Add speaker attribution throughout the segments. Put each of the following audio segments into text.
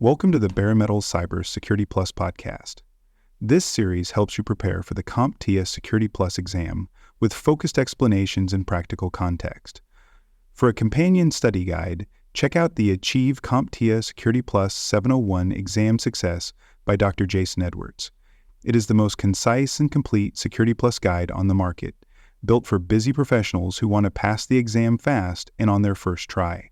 Speaker 1: Welcome to the Bare Metal Cyber Security Plus podcast. This series helps you prepare for the CompTIA Security Plus exam with focused explanations and practical context. For a companion study guide, check out the Achieve CompTIA Security Plus 701 Exam Success by Dr. Jason Edwards. It is the most concise and complete Security Plus guide on the market, built for busy professionals who want to pass the exam fast and on their first try.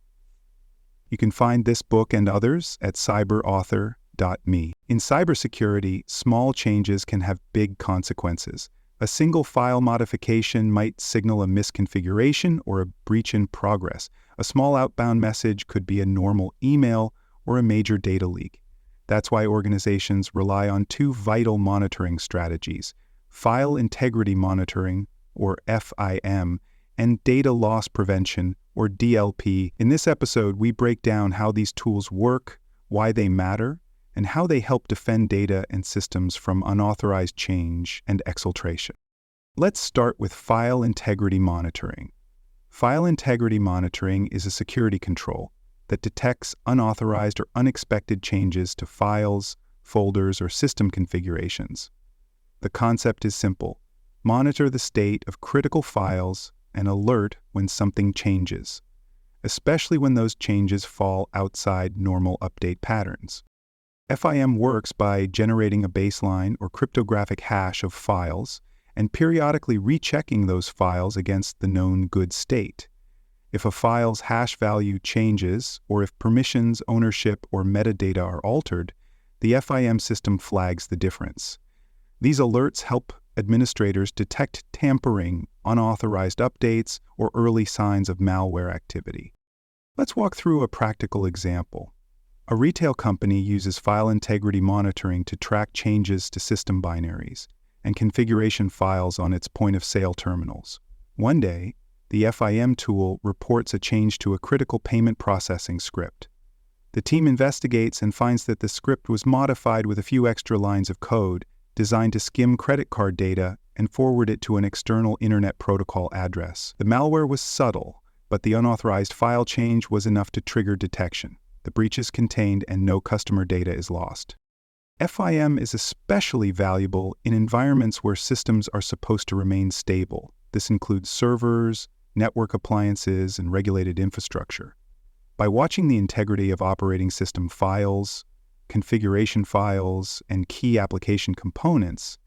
Speaker 1: You can find this book and others at cyberauthor.me. In cybersecurity, small changes can have big consequences. A single file modification might signal a misconfiguration or a breach in progress. A small outbound message could be a normal email or a major data leak. That's why organizations rely on two vital monitoring strategies: file integrity monitoring, or FIM, and data loss prevention, or DLP. In this episode, we break down how these tools work, why they matter, and how they help defend data and systems from unauthorized change and exfiltration. Let's start with file integrity monitoring. File integrity monitoring is a security control that detects unauthorized or unexpected changes to files, folders, or system configurations. The concept is simple: monitor the state of critical files and alert when something changes, especially when those changes fall outside normal update patterns. FIM works by generating a baseline or cryptographic hash of files and periodically rechecking those files against the known good state. If a file's hash value changes, or if permissions, ownership, or metadata are altered, the FIM system flags the difference. These alerts help administrators detect tampering, unauthorized updates, or early signs of malware activity. Let's walk through a practical example. A retail company uses file integrity monitoring to track changes to system binaries and configuration files on its point-of-sale terminals. One day, the FIM tool reports a change to a critical payment processing script. The team investigates and finds that the script was modified with a few extra lines of code designed to skim credit card data and forward it to an external Internet Protocol address. The malware was subtle, but the unauthorized file change was enough to trigger detection. The breach is contained and no customer data is lost. FIM is especially valuable in environments where systems are supposed to remain stable. This includes servers, network appliances, and regulated infrastructure. By watching the integrity of operating system files, configuration files, and key application components,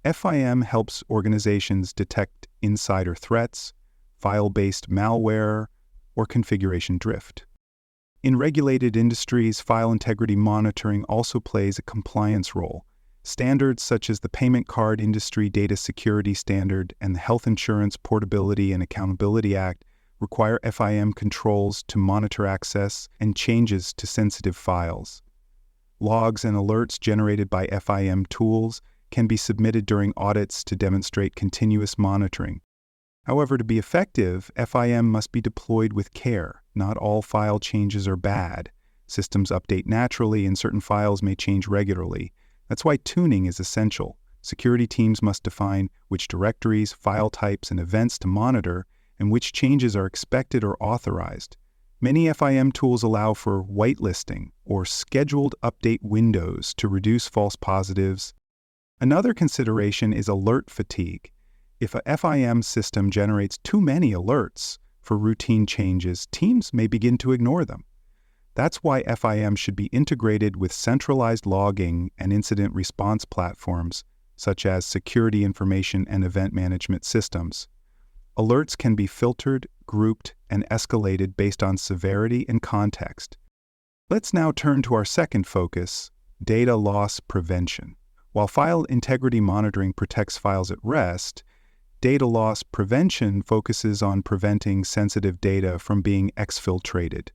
Speaker 1: FIM helps organizations detect insider threats, file-based malware, or configuration drift. In regulated industries, file integrity monitoring also plays a compliance role. Standards such as the Payment Card Industry Data Security Standard and the Health Insurance Portability and Accountability Act require FIM controls to monitor access and changes to sensitive files. Logs and alerts generated by FIM tools can be submitted during audits to demonstrate continuous monitoring. However, to be effective, FIM must be deployed with care. Not all file changes are bad. Systems update naturally, and certain files may change regularly. That's why tuning is essential. Security teams must define which directories, file types, and events to monitor, and which changes are expected or authorized. Many FIM tools allow for whitelisting or scheduled update windows to reduce false positives. Another consideration is alert fatigue. If a FIM system generates too many alerts for routine changes, teams may begin to ignore them. That's why FIM should be integrated with centralized logging and incident response platforms, such as security information and event management systems. Alerts can be filtered, grouped, and escalated based on severity and context. Let's now turn to our second focus: data loss prevention. While file integrity monitoring protects files at rest, data loss prevention focuses on preventing sensitive data from being exfiltrated,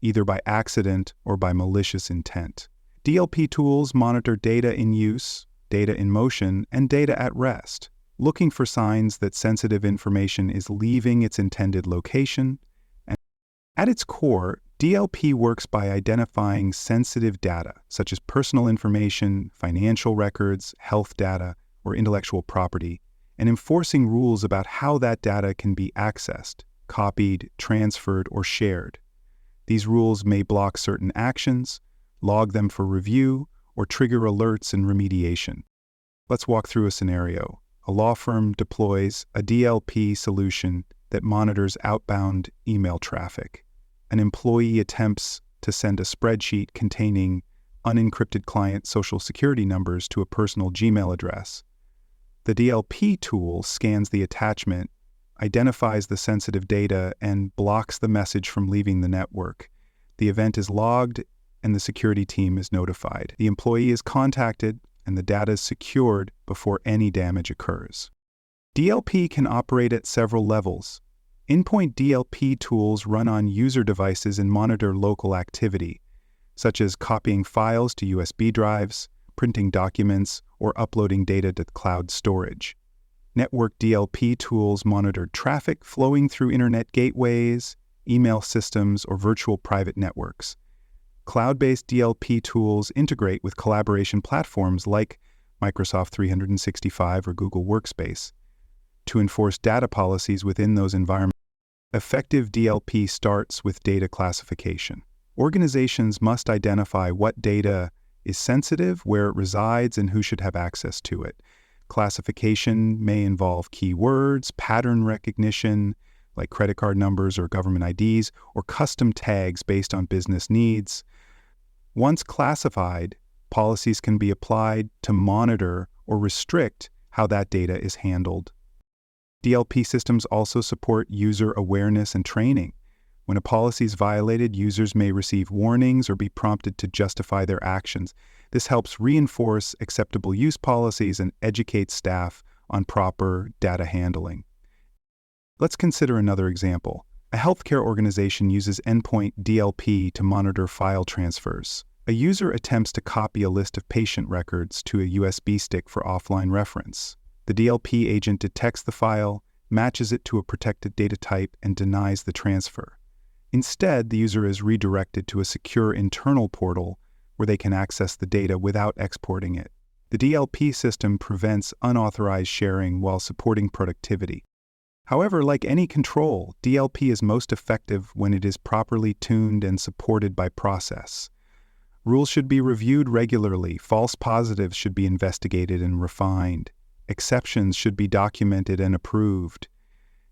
Speaker 1: either by accident or by malicious intent. DLP tools monitor data in use, data in motion, and data at rest, looking for signs that sensitive information is leaving its intended location. And at its core, DLP works by identifying sensitive data, such as personal information, financial records, health data, or intellectual property, and enforcing rules about how that data can be accessed, copied, transferred, or shared. These rules may block certain actions, log them for review, or trigger alerts and remediation. Let's walk through a scenario. A law firm deploys a DLP solution that monitors outbound email traffic. An employee attempts to send a spreadsheet containing unencrypted client social security numbers to a personal Gmail address. The DLP tool scans the attachment, identifies the sensitive data, and blocks the message from leaving the network. The event is logged, and the security team is notified. The employee is contacted, and the data is secured before any damage occurs. DLP can operate at several levels. Endpoint DLP tools run on user devices and monitor local activity, such as copying files to USB drives, printing documents, or uploading data to cloud storage. Network DLP tools monitor traffic flowing through internet gateways, email systems, or virtual private networks. Cloud-based DLP tools integrate with collaboration platforms like Microsoft 365 or Google Workspace to enforce data policies within those environments. Effective DLP starts with data classification. Organizations must identify what data is sensitive, where it resides, and who should have access to it. Classification may involve keywords, pattern recognition, like credit card numbers or government IDs, or custom tags based on business needs. Once classified, policies can be applied to monitor or restrict how that data is handled. DLP systems also support user awareness and training. When a policy is violated, users may receive warnings or be prompted to justify their actions. This helps reinforce acceptable use policies and educate staff on proper data handling. Let's consider another example. A healthcare organization uses endpoint DLP to monitor file transfers. A user attempts to copy a list of patient records to a USB stick for offline reference. The DLP agent detects the file, matches it to a protected data type, and denies the transfer. Instead, the user is redirected to a secure internal portal where they can access the data without exporting it. The DLP system prevents unauthorized sharing while supporting productivity. However, like any control, DLP is most effective when it is properly tuned and supported by process. Rules should be reviewed regularly, false positives should be investigated and refined, exceptions should be documented and approved.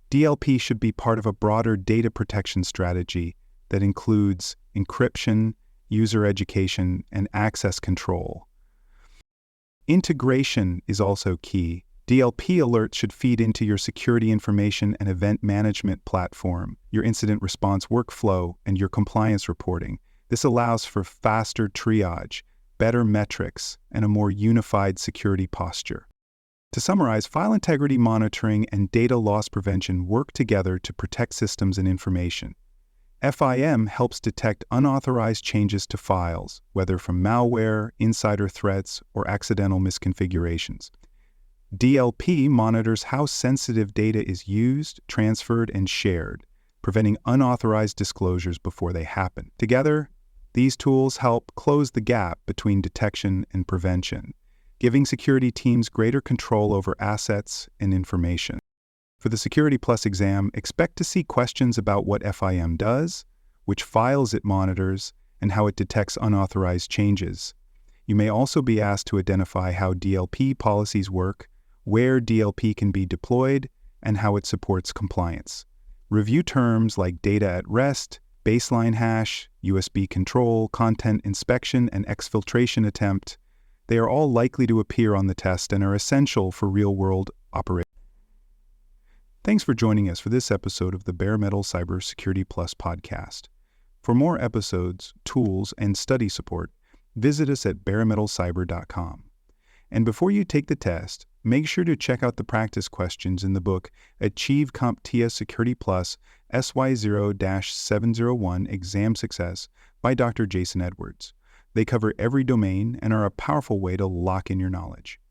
Speaker 1: DLP should be part of a broader data protection strategy that includes encryption, user education, and access control. Integration is also key. DLP alerts should feed into your security information and event management platform, your incident response workflow, and your compliance reporting. This allows for faster triage, better metrics, and a more unified security posture. To summarize, file integrity monitoring and data loss prevention work together to protect systems and information. FIM helps detect unauthorized changes to files, whether from malware, insider threats, or accidental misconfigurations. DLP monitors how sensitive data is used, transferred, and shared, preventing unauthorized disclosures before they happen. Together, these tools help close the gap between detection and prevention, giving security teams greater control over assets and information. For the Security Plus exam, expect to see questions about what FIM does, which files it monitors, and how it detects unauthorized changes. You may also be asked to identify how DLP policies work, where DLP can be deployed, and how it supports compliance. Review terms like data at rest, baseline hash, USB control, content inspection, and exfiltration attempt. They are all likely to appear on the test and are essential for real-world operations. Thanks for joining us for this episode of the Bare Metal Cybersecurity Plus podcast. For more episodes, tools, and study support, visit us at baremetalcyber.com. And before you take the test, make sure to check out the practice questions in the book Achieve CompTIA Security Plus SY0-701 Exam Success by Dr. Jason Edwards. They cover every domain and are a powerful way to lock in your knowledge.